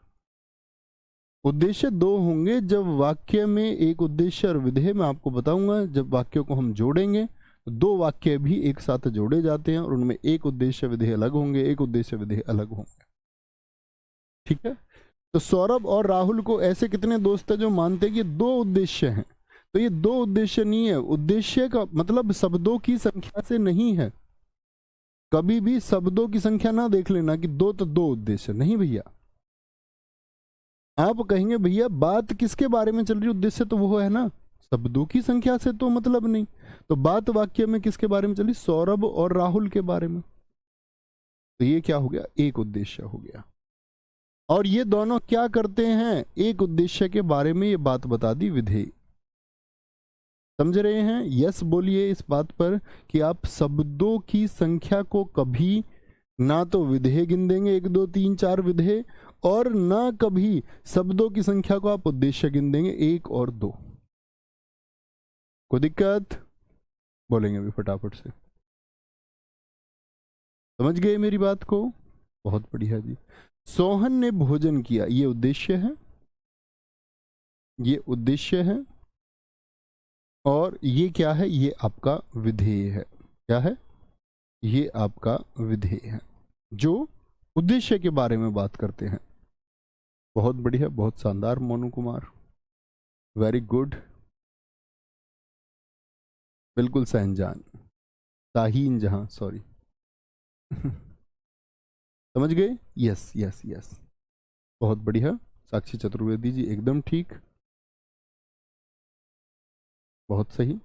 उद्देश्य 2 होंगे जब वाक्य में एक उद्देश्य और विधेय, मैं आपको बताऊंगा जब वाक्यों को हम जोड़ेंगे तो 2 वाक्य भी एक साथ जोड़े जाते हैं और उनमें एक उद्देश्य विधेय अलग होंगे, एक उद्देश्य विधेय अलग होंगे। ठीक है। तो सौरभ और राहुल को ऐसे कितने दोस्त हैं जो मानते हैं कि 2 उद्देश्य हैं? तो ये 2 उद्देश्य नहीं है। उद्देश्य का मतलब शब्दों की संख्या से नहीं है। कभी भी शब्दों की संख्या ना देख लेना कि 2 तो 2 उद्देश्य नहीं भैया। आप कहेंगे भैया बात किसके बारे में चल रही है? उद्देश्य तो वो है ना, शब्दों की संख्या से तो मतलब नहीं। तो बात वाक्य में किसके बारे में चली? सौरभ और राहुल के बारे में। तो ये क्या हो गया? एक उद्देश्य हो गया। और ये दोनों क्या करते हैं? एक उद्देश्य के बारे में ये बात बता दी, विधेय। समझ रहे हैं? यस बोलिए इस बात पर कि आप शब्दों की संख्या को कभी ना तो विधेय गिन देंगे 1 2 3 4 विधेय, और ना कभी शब्दों की संख्या को आप उद्देश्य गिन देंगे 1 और 2। कोई दिक्कत? बोलेंगे अभी फटाफट से। समझ गए मेरी बात को? बहुत बढ़िया जी। सोहन ने भोजन किया, ये उद्देश्य है, ये उद्देश्य है। और ये क्या है? ये आपका विधेय है। क्या है? ये आपका विधेय है जो उद्देश्य के बारे में बात करते हैं। बहुत बढ़िया, बहुत शानदार मोनू कुमार, वेरी गुड। बिल्कुल सहनजान, शाहीन जहां, सॉरी। समझ गए? यस यस यस, बहुत बढ़िया, साक्षी चतुर्वेदी जी एकदम ठीक, बहुत सही।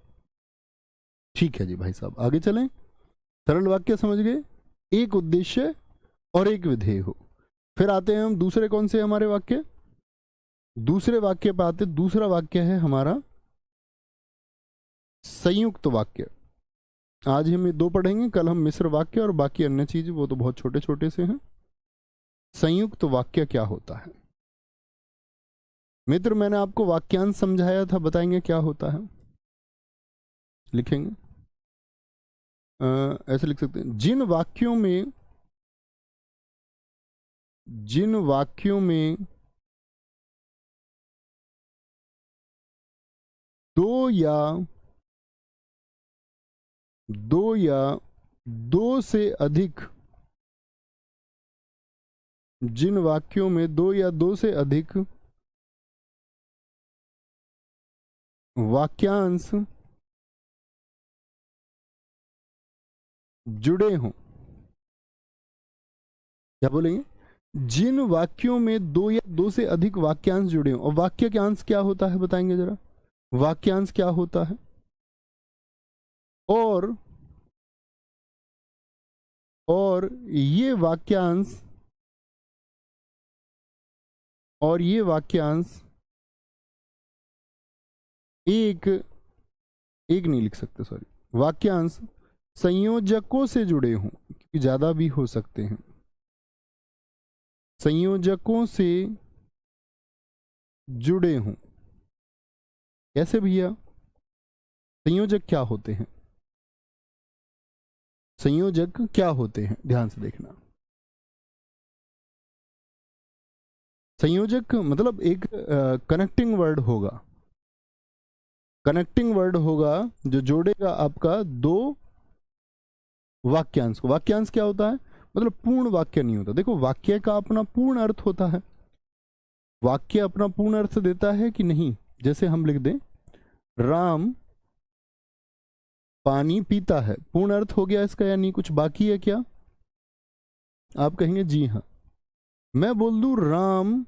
ठीक है जी भाई साहब, आगे चलें। सरल वाक्य समझ गए, एक उद्देश्य और एक विधेय हो। फिर आते हैं हम दूसरे, कौन से हमारे वाक्य, दूसरे वाक्य पे आते। दूसरा वाक्य है हमारा संयुक्त वाक्य। आज हम ये दो पढ़ेंगे, कल हम मिश्र वाक्य और बाकी अन्य चीज वो तो बहुत छोटे छोटे से हैं। संयुक्त वाक्य क्या होता है मित्र, मैंने आपको वाक्यांश समझाया था, बताएंगे क्या होता है। लिखेंगे ऐसे लिख सकते हैं, जिन वाक्यों में दो या दो से अधिक, जिन वाक्यों में दो या दो से अधिक वाक्यांश जुड़े हों, क्या बोलेंगे, जिन वाक्यों में दो या दो से अधिक वाक्यांश जुड़े हों। और वाक्य के अंश क्या होता है बताएंगे जरा, वाक्यांश क्या होता है। और ये वाक्यांश एक नहीं लिख सकते, सॉरी, वाक्यांश संयोजकों से जुड़े हों, क्योंकि ज्यादा भी हो सकते हैं, संयोजकों से जुड़े हों। कैसे भैया, संयोजक क्या होते हैं, संयोजक क्या होते हैं, ध्यान से देखना। संयोजक मतलब एक कनेक्टिंग वर्ड होगा, कनेक्टिंग वर्ड होगा जो जोड़ेगा आपका दो वाक्यांश को। वाक्यांश क्या होता है, मतलब पूर्ण वाक्य नहीं होता। देखो वाक्य का अपना पूर्ण अर्थ होता है, वाक्य अपना पूर्ण अर्थ देता है कि नहीं। जैसे हम लिख दें राम पानी पीता है, पूर्ण अर्थ हो गया इसका या नहीं, कुछ बाकी है क्या, आप कहेंगे जी हाँ। मैं बोल दूं राम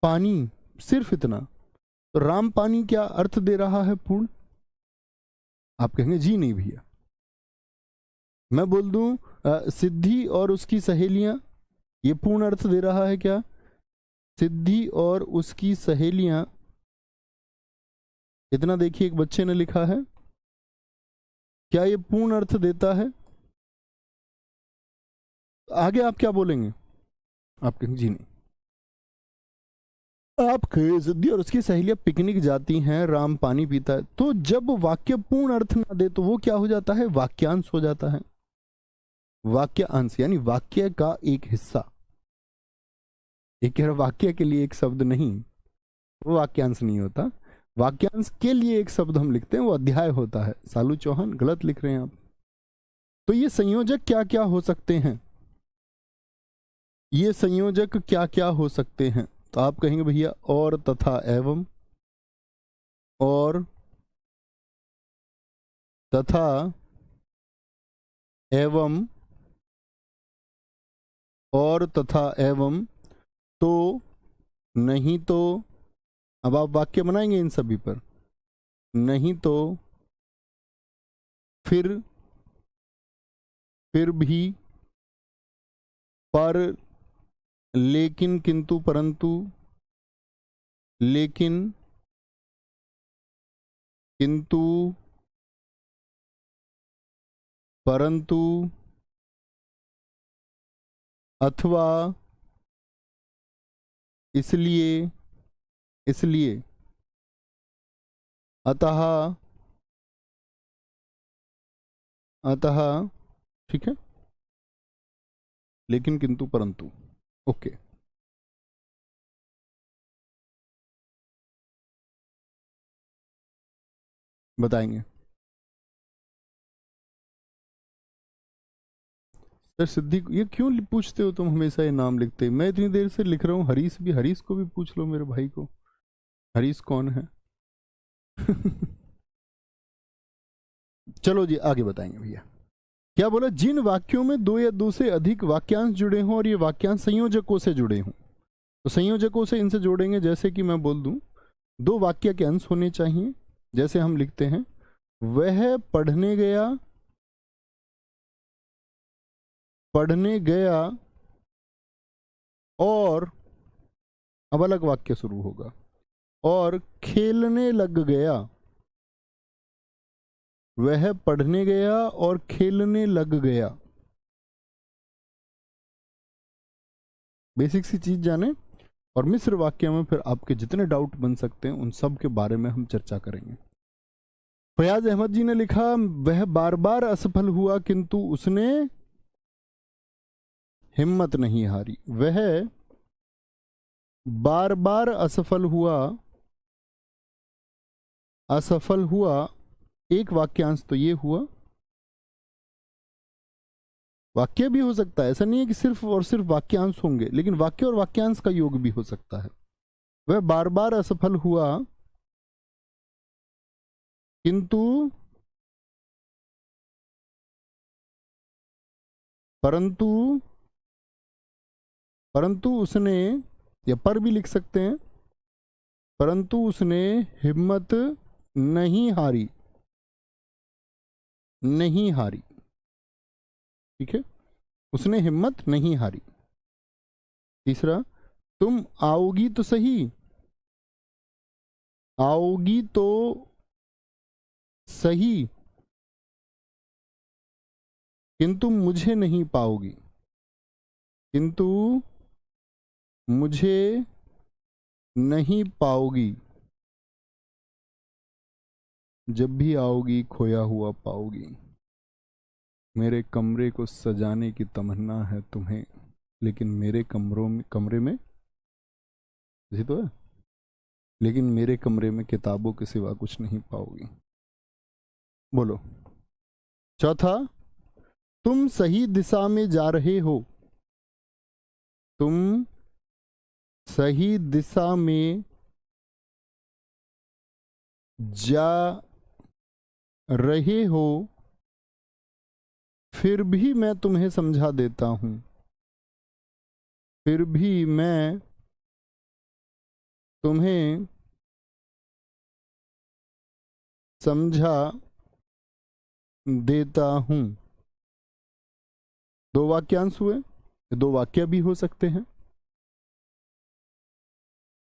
पानी, सिर्फ इतना, तो राम पानी क्या अर्थ दे रहा है पूर्ण, आप कहेंगे जी नहीं भैया। मैं बोल दूं सिद्धि और उसकी सहेलियां, ये पूर्ण अर्थ दे रहा है क्या, सिद्धि और उसकी सहेलियां, इतना देखिए एक बच्चे ने लिखा है, क्या ये पूर्ण अर्थ देता है। आगे आप क्या बोलेंगे, आप कहेंगे जी नहीं। आप सिद्धि और उसकी सहेलियां पिकनिक जाती हैं, राम पानी पीता है, तो जब वाक्य पूर्ण अर्थ ना दे तो वो क्या हो जाता है, वाक्यांश हो जाता है। वाक्यांश यानी वाक्य का एक हिस्सा, एक कह रहा वाक्य के लिए एक शब्द नहीं, वो वाक्यांश नहीं होता। वाक्यांश के लिए एक शब्द हम लिखते हैं, वो अध्याय होता है। सालू चौहान गलत लिख रहे हैं आप। तो ये संयोजक क्या क्या हो सकते हैं, ये संयोजक क्या क्या हो सकते हैं, तो आप कहेंगे भैया और, तथा, एवं, और, तथा, एवं, और, तथा, एवं, तो, नहीं तो। अब आप वाक्य बनाएंगे इन सभी पर, नहीं तो, फिर भी, पर, लेकिन, किंतु, परंतु, लेकिन, किंतु, परंतु, अथवा, इसलिए, अतः, ठीक है, लेकिन, किंतु, परंतु, ओके। बताएंगे सर। सिद्धि ये क्यों पूछते हो तुम, हमेशा ये नाम लिखते, मैं इतनी देर से लिख रहा हूँ हरीश भी, हरीश को भी पूछ लो, मेरे भाई को, हरीश कौन है। चलो जी आगे बताएंगे भैया। क्या बोला, जिन वाक्यों में दो या दो से अधिक वाक्यांश जुड़े हों और ये वाक्यांश संयोजकों से जुड़े हों। तो संयोजकों से इनसे जोड़ेंगे, जैसे कि मैं बोल दूं, दो वाक्य के अंश होने चाहिए। जैसे हम लिखते हैं, वह पढ़ने गया और, अब अलग वाक्य शुरू होगा, और खेलने लग गया। वह पढ़ने गया और खेलने लग गया। बेसिक सी चीज जाने, और मिश्र वाक्य में फिर आपके जितने डाउट बन सकते हैं उन सब के बारे में हम चर्चा करेंगे। फयाज अहमद जी ने लिखा, वह बार बार असफल हुआ किंतु उसने हिम्मत नहीं हारी। वह बार बार असफल हुआ, एक वाक्यांश तो ये हुआ, वाक्य भी हो सकता है, ऐसा नहीं है कि सिर्फ और सिर्फ वाक्यांश होंगे, लेकिन वाक्य और वाक्यांश का योग भी हो सकता है। वह बार बार असफल हुआ किंतु परंतु परंतु उसने, या पर भी लिख सकते हैं, परंतु उसने हिम्मत नहीं हारी। नहीं हारी, ठीक है, उसने हिम्मत नहीं हारी। तीसरा, तुम आओगी तो सही, आओगी तो सही किंतु मुझे नहीं पाओगी। किंतु मुझे नहीं पाओगी, जब भी आओगी खोया हुआ पाओगी। मेरे कमरे को सजाने की तमन्ना है तुम्हें, लेकिन मेरे कमरे में यही तो है, लेकिन मेरे कमरे में किताबों के सिवा कुछ नहीं पाओगी। बोलो। चौथा, तुम सही दिशा में जा रहे हो। तुम सही दिशा में जा रहे हो, फिर भी मैं तुम्हें समझा देता हूं। फिर भी मैं तुम्हें समझा देता हूं। दो वाक्यांश हुए, दो वाक्य भी हो सकते हैं।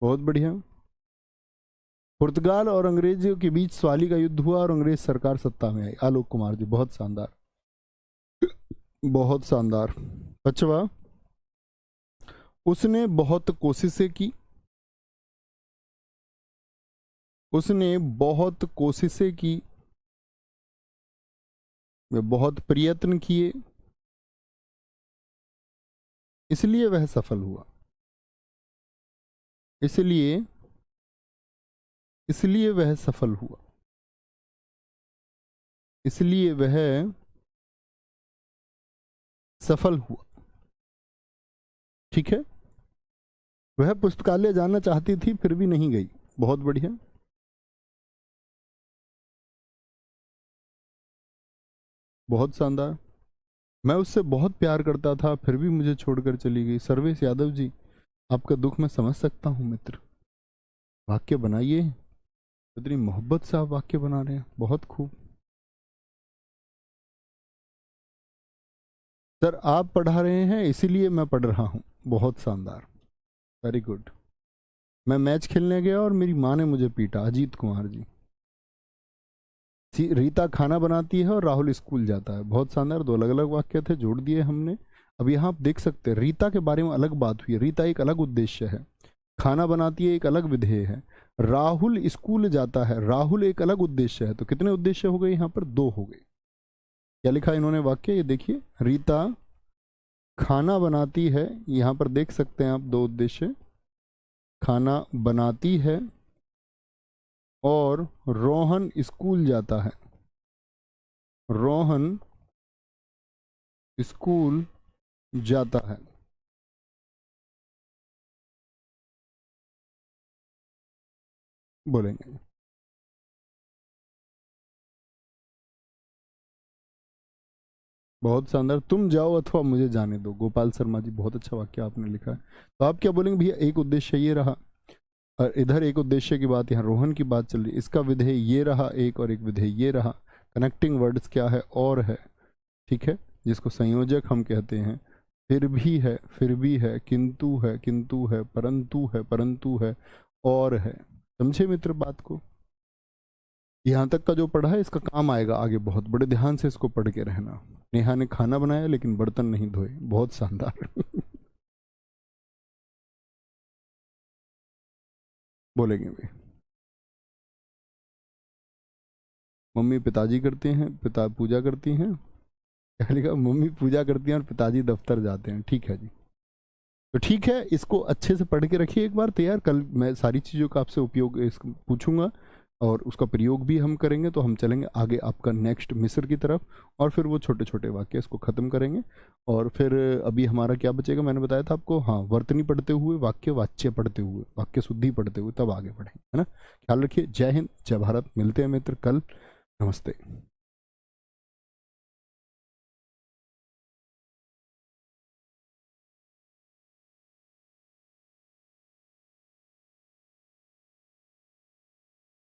बहुत बढ़िया। पुर्तगाल और अंग्रेजों के बीच स्वाली का युद्ध हुआ और अंग्रेज सरकार सत्ता में आई। आलोक कुमार जी, बहुत शानदार, बहुत शानदार। पांचवा, उसने बहुत कोशिशें की। उसने बहुत कोशिशें की, वे बहुत प्रयत्न किए, इसलिए वह सफल हुआ। इसलिए इसलिए वह सफल हुआ। इसलिए वह सफल हुआ, ठीक है। वह पुस्तकालय जाना चाहती थी फिर भी नहीं गई। बहुत बढ़िया। बहुत शानदार। मैं उससे बहुत प्यार करता था फिर भी मुझे छोड़कर चली गई। सर्वेश यादव जी, आपका दुख मैं समझ सकता हूं मित्र। वाक्य बनाइए, इतनी मोहब्बत से आप वाक्य बना रहे हैं, बहुत खूब। सर आप पढ़ा रहे हैं इसीलिए मैं पढ़ रहा हूं। बहुत शानदार, वेरी गुड। मैं मैच खेलने गया और मेरी माँ ने मुझे पीटा। अजीत कुमार जी। रीता खाना बनाती है और राहुल स्कूल जाता है। बहुत शानदार, दो अलग अलग वाक्य थे, जोड़ दिए हमने। अब यहाँ आप देख सकते हैं रीता के बारे में अलग बात हुई है। रीता एक अलग उद्देश्य है, खाना बनाती है एक अलग विधेय है। राहुल स्कूल जाता है, राहुल एक अलग उद्देश्य है। तो कितने उद्देश्य हो गए यहाँ पर? दो हो गए। क्या लिखा इन्होंने वाक्य, ये देखिए, रीता खाना बनाती है, यहाँ पर देख सकते हैं आप दो उद्देश्य, खाना बनाती है और रोहन स्कूल जाता है। रोहन स्कूल जाता है। बोलेंगे बहुत शानदार। तुम जाओ अथवा मुझे जाने दो, गोपाल शर्मा जी, बहुत अच्छा वाक्य आपने लिखा है। तो आप क्या बोलेंगे भैया? एक उद्देश्य ये रहा, और इधर एक उद्देश्य की बात, यहाँ रोहन की बात चल रही, इसका विधेय ये रहा एक, और एक विधेय ये रहा। कनेक्टिंग वर्ड्स क्या है? और है, ठीक है, जिसको संयोजक हम कहते हैं। फिर भी है, फिर भी है, किंतु है, किंतु है, परंतु है, परंतु है, और है। समझे मित्र बात को? यहाँ तक का जो पढ़ा है इसका काम आएगा आगे बहुत, बड़े ध्यान से इसको पढ़ के रहना। नेहा ने खाना बनाया लेकिन बर्तन नहीं धोए, बहुत शानदार। बोलेंगे भी। मम्मी पिताजी करते हैं, पिता पूजा करती हैं। क्या लिखा? मम्मी पूजा करती हैं और पिताजी दफ्तर जाते हैं। ठीक है जी, तो ठीक है, इसको अच्छे से पढ़ के रखिए एक बार तैयार। कल मैं सारी चीज़ों का आपसे उपयोग इसको पूछूंगा और उसका प्रयोग भी हम करेंगे। तो हम चलेंगे आगे आपका नेक्स्ट मिस्र की तरफ, और फिर वो छोटे छोटे वाक्य इसको ख़त्म करेंगे। और फिर अभी हमारा क्या बचेगा, मैंने बताया था आपको, हाँ, वर्तनी पढ़ते हुए, वाक्य वाच्य पढ़ते हुए, वाक्य शुद्धि पढ़ते हुए, तब आगे बढ़ेंगे, है ना। ख्याल रखिए। जय हिंद, जय भारत। मिलते हैं मित्र कल। नमस्ते।